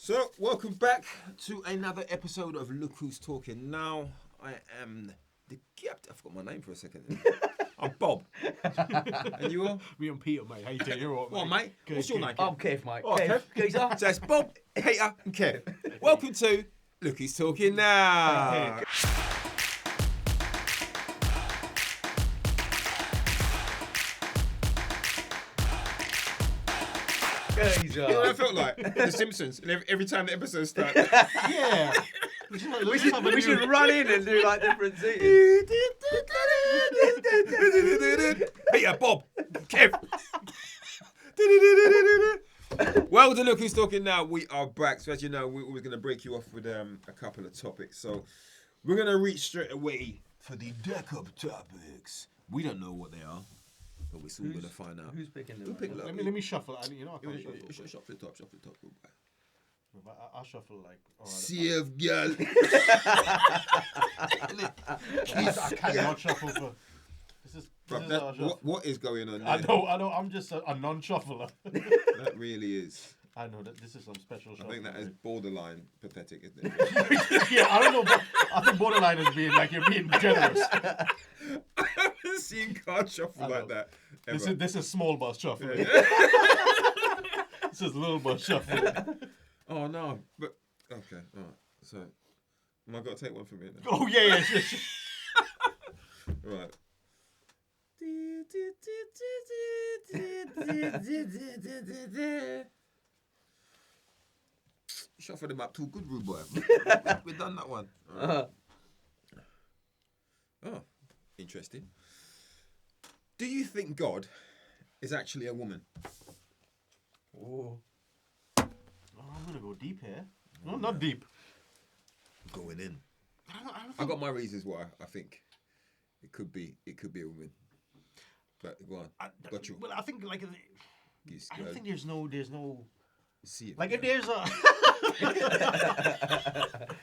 So, welcome back to another episode of Look Who's Talking. Now, I am the captain. I forgot my name for a second. I'm Bob. And you are? Me and Peter, mate. How you doing? You're all right, What, mate? Good, What's your good. name? I'm Kev, mate. Oh, Kev. Geezer. So it's Bob, Hater, and Kev. Welcome to Look Who's Talking Now. Geezer. You know what I felt like? The Simpsons. And every time the episode starts. Yeah. We should run in and do like different scenes. Peter, Bob, Kev. Well, to Look Who's Talking Now, we are back. So as you know, we're going to break you off with a couple of topics. So we're going to reach straight away for the deck of topics. We don't know what they are, but we're still going to find out. Who's picking them? Who picked Let me shuffle. You know, I can't shuffle. Shuffle the top, shuffle the top. I'll shuffle like. All right. CF girl. I cannot shuffle for. This is Bruv, our that, shuffle. what is going on there? I know. I'm just a non-shuffler. That really is. I know that this is some special I shuffle. think that is borderline pathetic, isn't it? Yeah, I don't know. But I think borderline is being like you're being generous. I haven't seen card shuffle like that ever. This is small bus shuffle. Yeah. This is little bus shuffle. Oh no, but okay, all right. So, am I got to take one from here now? Oh yeah. Sure. Right. Shuffle them up too good, rude boy. We've done that one. Right. Oh, interesting. Do you think God is actually a woman? Oh. I'm gonna go deep here. No, not deep. Going in. I don't I think. got my reasons why I think it could be a woman. But go on. Got you. Well, I think like. Yes, I don't think there's no. See it. Like if there's a.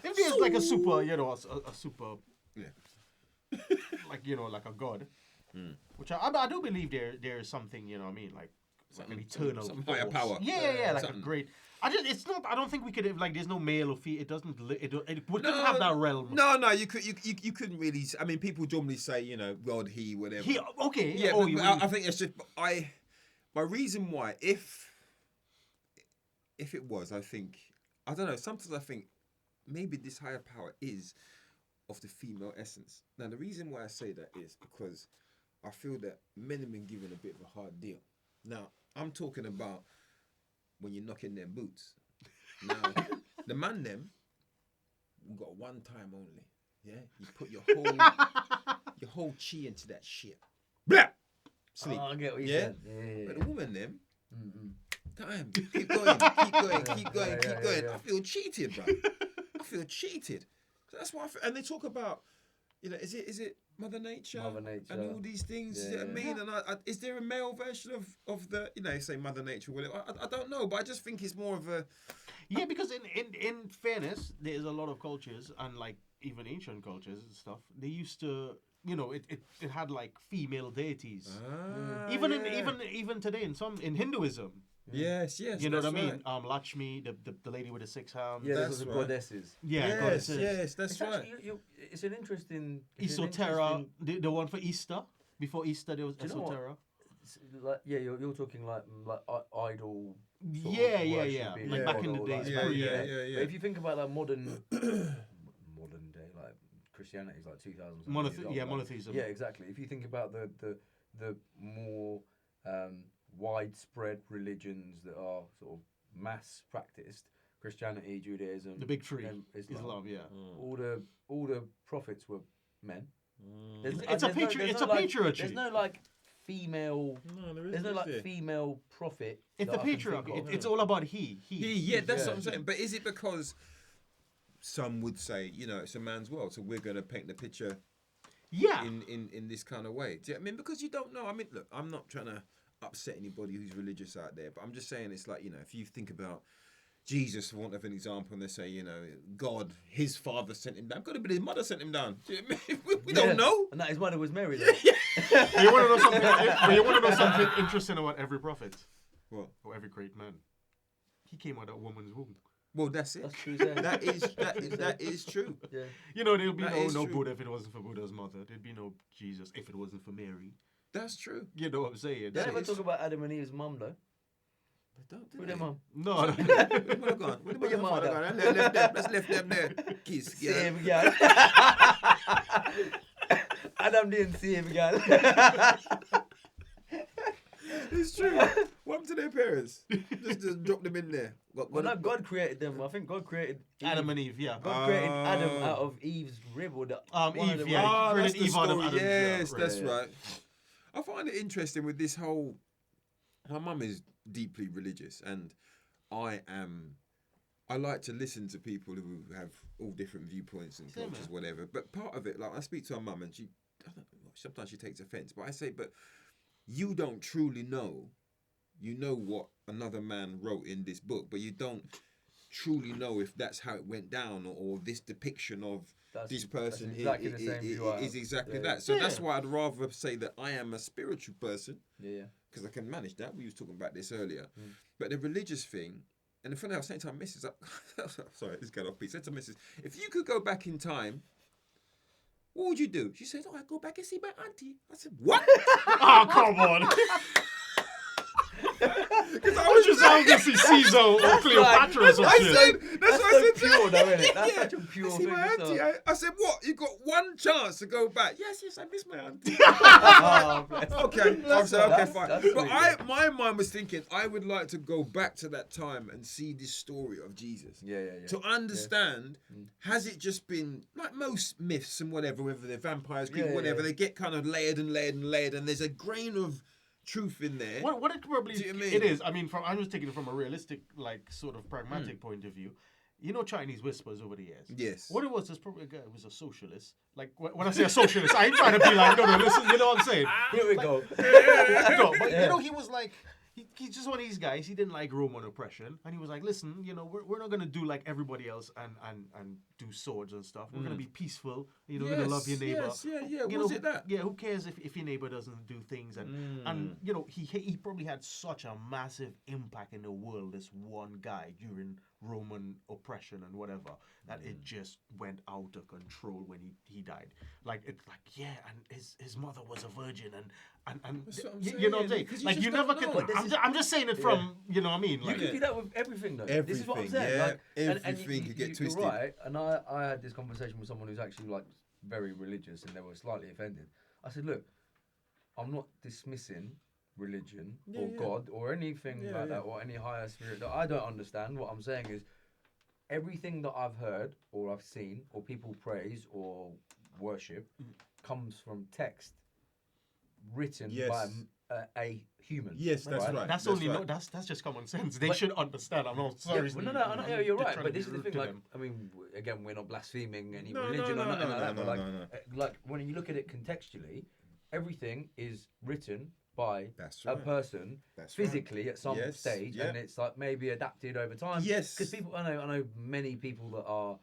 If there's like a super, a super. Yeah. Like a god. Which I do believe there is something, you know what I mean, like an eternal some higher force. power. Yeah, like Something. a great. It's not. I don't think we could have, like. There's no male or female. It doesn't. We couldn't have that realm. No, you couldn't really. I mean, people normally say, God, he, whatever. Okay. Yeah, Oh, but I think it's just my reason why. If it was, I think, I don't know. Sometimes I think maybe this higher power is of the female essence. Now, the reason why I say that is because I feel that men have been given a bit of a hard deal. Now, I'm talking about when you're knocking them boots. Now, the man them, you got one time only. Yeah, you put your whole chi into that shit. Blah! Sleep. Oh, I get what you Yeah? said. Yeah. But the woman them, Mm-mm. time, keep going. Yeah. I feel cheated, bro. I feel cheated. So that's why and they talk about, is it Mother Nature? Mother Nature. And all these things, you know what I mean? And is there a male version of the, say Mother Nature? I don't know, but I just think it's more of a... Yeah, because in fairness, there's a lot of cultures, and like even ancient cultures and stuff, they used to, it had like female deities. Even today in Hinduism. Yes. You know what I mean? right. Lakshmi, the lady with the 6 hands. Yeah, That's those are right. goddesses. Yeah, goddesses. Yes, that's It's right. actually, it's an interesting... Esoterra, the one for Easter. Before Easter, there was Do you know what? Esoterra. Like, yeah, you're talking like idol. sort of Yeah. worshipping Like back in the model, days. like, Yeah. But if you think about like modern day, like Christianity is like 2,000. Monotheism. Yeah, exactly. If you think about the more widespread religions that are sort of mass practiced, Christianity, Judaism, The big three. and Islam, yeah. all the prophets were men. It's a patriarchy. There's no like female. No, there There's no is like there? female prophet. It's that the I can think patriarchy. of. It's all about he. Yeah, that's Yeah. what I'm saying. But is it because some would say, it's a man's world, so we're going to paint the picture Yeah. in this kind of way? Do you know what I mean? Because you don't know. I mean, look, I'm not trying to upset anybody who's religious out there, but I'm just saying it's like, if you think about Jesus, for want of an example, and they say, God, his father sent him down. Could have been his mother sent him down. Do you know what I mean? We don't know. And that his mother was Mary. Though. You want to know something? You want to know something interesting about every prophet What? or every great man? He came out of a woman's womb. Well, that's it. That's true. Saying. That is true. Yeah. You know, there'll be That no is true. Buddha if it wasn't for Buddha's mother. There'd be no Jesus if it wasn't for Mary. That's true. You know what I'm saying? They That never is- talk about Adam and Eve's mum though. Don't do Who that. their mum? No. Where they gone? Where your the mother? father gone? Let's left them there. Kiss. See Yeah. him, girl. Adam didn't see him, girl. It's true. What happened to their parents? Just drop them in there. Well, no, God created them. I think God created Eve. Adam and Eve, yeah. God created Adam out of Eve's rib, or the one of Eve, the- yeah. Ah, Created that's the Eve out of story. Adam's, yeah, Yes, right, that's yeah. right. I find it interesting with this whole. My mum is deeply religious, and I am. I like to listen to people who have all different viewpoints and Same, cultures, man. whatever. But part of it, like I speak to her mum, and she, I don't know, sometimes she takes offence. But I say, but you don't truly know. You know what another man wrote in this book, but you don't truly know if that's how it went down, or this depiction of That's- this person that's exactly the same view I is have. exactly Yeah, that. So yeah. that's why I'd rather say that I am a spiritual person, Yeah. because I can manage that. We was talking about this earlier. Mm. But the religious thing, and the thing I was saying to my missus, sorry, this got off piece. I said to missus, if you could go back in time, what would you do? She said, oh, I'd go back and see my auntie. I said, what? Oh, come on. Because I I was just just out to see Caesar or Cleopatra or some I shit. said, that's what I so said to pure, her. though, isn't it? That's Yeah. such a pure I see thing. my to auntie. say. I said, what? You got one chance to go back. Yes, I miss my auntie. Oh, bless. Okay, I said, okay, That's- fine. that's But sweet, my mind was thinking, I would like to go back to that time and see this story of Jesus. Yeah. To understand, Mm. has it just been like most myths and whatever, whether they're vampires, Yeah, creepy, whatever, yeah. they get kind of layered and layered and layered, and there's a grain of truth in there. What it probably Do you mean? it is. I mean, I'm just taking it from a realistic, like sort of Hmm. pragmatic point of view. You know, Chinese whispers over the years. Yes. What it was is probably a guy who was a socialist. Like when I say a socialist, I ain't trying to be like, no, listen, you know what I'm saying? Here we go. No, but Yeah. you know, he was like, he's just one of these guys. He didn't like Roman oppression, and he was like, listen, you know, we're not gonna do like everybody else and do swords and stuff. We're gonna be peaceful. You know, we're gonna love your neighbor. Yes, yeah. You Was know, it that? Yeah, who cares if your neighbor doesn't do things and you know he probably had such a massive impact in the world, this one guy during Roman oppression and whatever, that it just went out of control when he died. Like it's like and his mother was a virgin and That's what I'm you know what I'm saying, saying? because you Like just you don't never know. can. But I'm just saying it from you know what I mean. You Like can do that with everything, though. This is what I'm Everything, saying. yeah. Like, and Everything you, could get you're twisted. right. And I had this conversation with someone who's actually like very religious, and they were slightly offended. I said, look, I'm not dismissing religion Yeah, or yeah. God or anything Yeah, like yeah. that or any higher spirit that I don't understand. What I'm saying is, everything that I've heard or I've seen or people praise or worship comes from text written Yes. by a human. Yes, that's right. that's that's only right. that's just common sense. They But- should understand. I'm not sorry. Yeah, well, no, I know, yeah, you're just right. trying But to this be is the rude thing. to Like, them. I mean, again, we're not blaspheming any No, religion no, or no, nothing no, like that. no, But no, no. like when you look at it contextually, everything is written by That's a right. person That's right. physically at some Yes, stage, yeah. and it's like maybe adapted over time. Yes. because people, I know many people that are.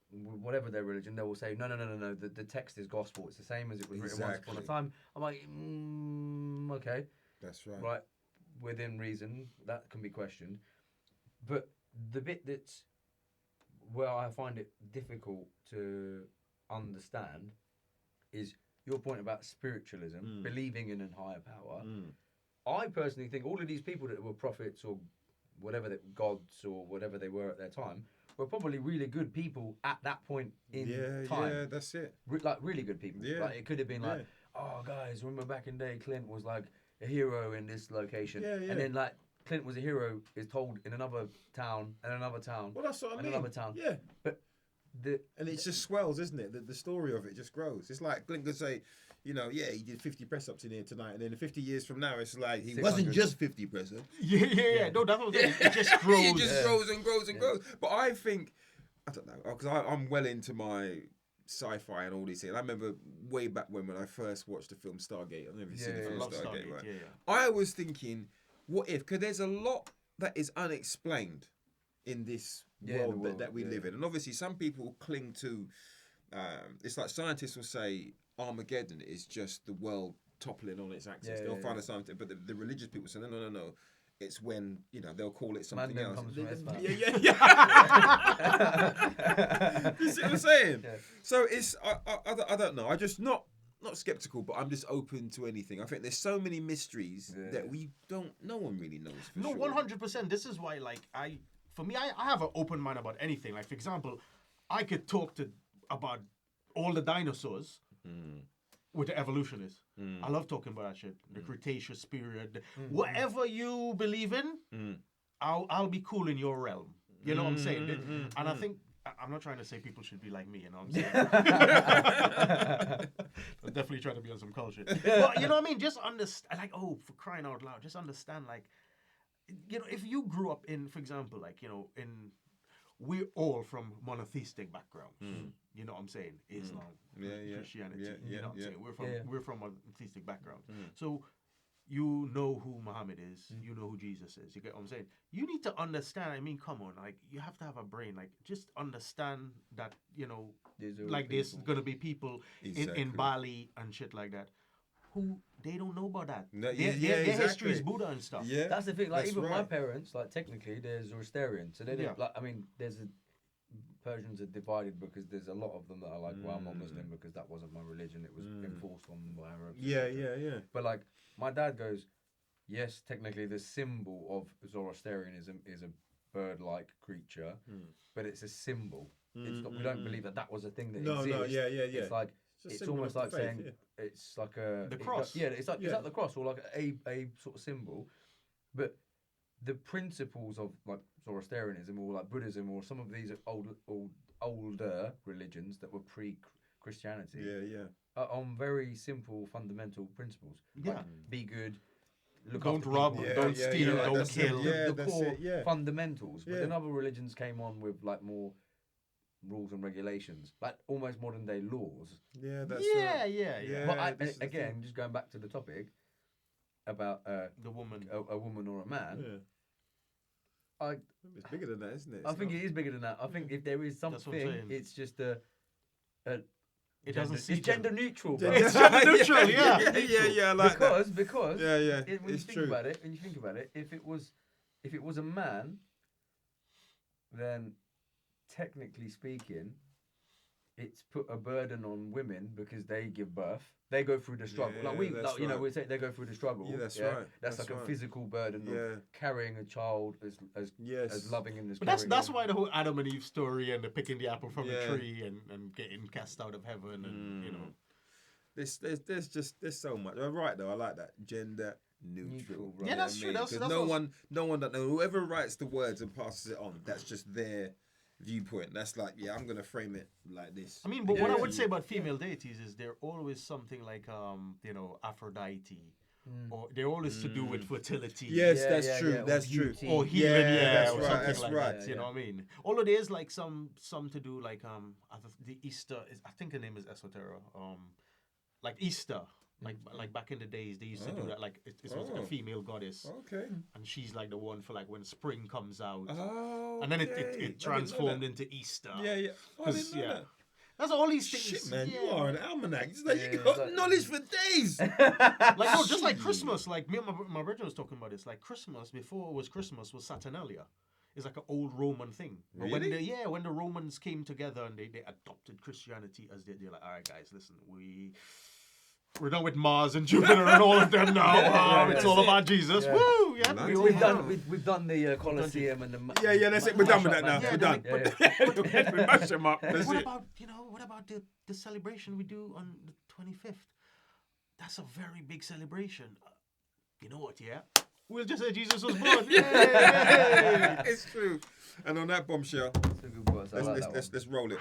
Whatever their religion, they will say, no. The text is gospel. It's the same as it was written once upon a Exactly. time. I'm like, okay. That's right. Right, within reason, that can be questioned. But the bit that's where I find it difficult to understand is your point about spiritualism, believing in a higher power. I personally think all of these people that were prophets or whatever, that gods or whatever they were at their time, were probably really good people at that point in time. Yeah, that's it. Like really good people. Yeah. Like it could have been like, Yeah. oh guys, remember back in the day, Clint was like a hero in this location, Yeah, yeah. and then like Clint was a hero is told in another town and another town Well, that's what I and mean. another town. Yeah. But And it just swells, isn't it? The story of it just grows. It's like Clint could say, you know, yeah, he did 50 press ups in here tonight, and then 50 years from now, it's like he 600. wasn't just 50 press ups. Yeah. No, that's what I'm saying. It just grows. It just Yeah. grows and grows and grows. But I think, I don't know, because I'm well into my sci-fi and all these things. I remember way back when I first watched the film Stargate. I don't know if you've seen the Yeah, film I love Stargate, Stargate. right? Yeah. I was thinking, what if? Because there's a lot that is unexplained in this Yeah, world, the world, that we yeah. live in. And obviously, some people cling to, it's like scientists will say Armageddon is just the world toppling on its axis. Yeah, They'll yeah, find yeah. a scientist, but the religious people say, no. it's when they'll call it something Mandem else. comes from S-Fan. Yeah. You see what I'm saying? Yeah. So it's I don't know. I just not skeptical, but I'm just open to anything. I think there's so many mysteries that no one really knows. For No, sure. 100%. This is why, like, I have an open mind about anything. Like, for example, I could talk about all the dinosaurs with the evolutionists. I love talking about that shit. The Cretaceous period, whatever you believe in, I'll be cool in your realm. You know what I'm saying? And I think I'm not trying to say people should be like me. You know what I'm saying? I'm definitely trying to be on some culture. But you know what I mean? Just understand, like, for crying out loud, just understand, like, if you grew up in, for example, like, we're all from monotheistic backgrounds. You know what I'm saying? Islam, Christianity. You know what I'm saying? We're from monotheistic backgrounds. So you know who Muhammad is. You know who Jesus is. You get what I'm saying? You need to understand. I mean, come on, like, you have to have a brain. Like, just understand that there's gonna be people in Bali and shit like that who they don't know about that. No, their history is Buddha and stuff. Yeah, that's the thing. Like, even my right. parents, like, technically, they're Zoroastrian. So they don't, like, I mean, Persians are divided because there's a lot of them that are like, well, I'm not Muslim because that wasn't my religion. It was enforced on by Arabs. Yeah. But, like, my dad goes, yes, technically the symbol of Zoroastrianism is a bird-like creature, but it's a symbol. It's not, we don't believe that was a thing that exists. No, yeah. It's like, it's almost like saying it's like the cross. It's like the cross or like a sort of symbol, but the principles of like Zoroastrianism or like Buddhism or some of these older religions that were pre-Christianity, are on very simple fundamental principles. Like, be good. Don't rob, don't steal, don't kill. The core fundamentals. But then other religions came on with like more rules and regulations, like almost modern day laws. Yeah, that's yeah. But again, just going back to the topic about the woman, a woman or a man. It's bigger than that, isn't it? I think it is bigger than that. I think if there is something, it's just it doesn't see gender neutral. Bro. It's gender neutral, yeah. I like because when you think about it, if it was a man, then technically speaking, it's put a burden on women because they give birth. They go through the struggle. We say they go through the struggle. Yeah, that's right. That's like a physical burden of carrying a child as loving and as. But that's why the whole Adam and Eve story and the picking the apple from the tree and getting cast out of heaven and there's so much. You're right though. I like that gender neutral. Right? Yeah, that's true. That's no one that knows. Whoever writes the words and passes it on, that's just their viewpoint. That's like, I'm gonna frame it like this. I mean, but what I would say about female deities is they're always something like Aphrodite, or they're always to do with fertility. Yes, that's true. That's true. Or healing, that's or right, something that's like right. that. You know what I mean? Although there's like some to do like the Easter. I think her name is Esoterra. Like Easter. Like back in the days, they used to do that. Like it was like a female goddess. Okay. And she's like the one for like when spring comes out. Oh. And then it transformed into Easter. Yeah. Oh, I didn't know that. That's all these things. Shit, man, you are an almanac. It's like you got knowledge for days. Like no, just like Christmas. Like me and my brother was talking about this. Like Christmas, before it was Christmas, was Saturnalia. It's like an old Roman thing. But really? when the Romans came together and they adopted Christianity as they're like, all right, guys, listen, we're done with Mars and Jupiter and all of them now. It's all about Jesus. Yeah. Woo! Yeah, we've done the Colosseum and the that's it. We're done with that now. We're done. We mash them up. What about the celebration we do on the 25th? That's a very big celebration. You know what? Yeah, we'll just say Jesus was born. Yay! It's true. And on that bombshell, let's roll it.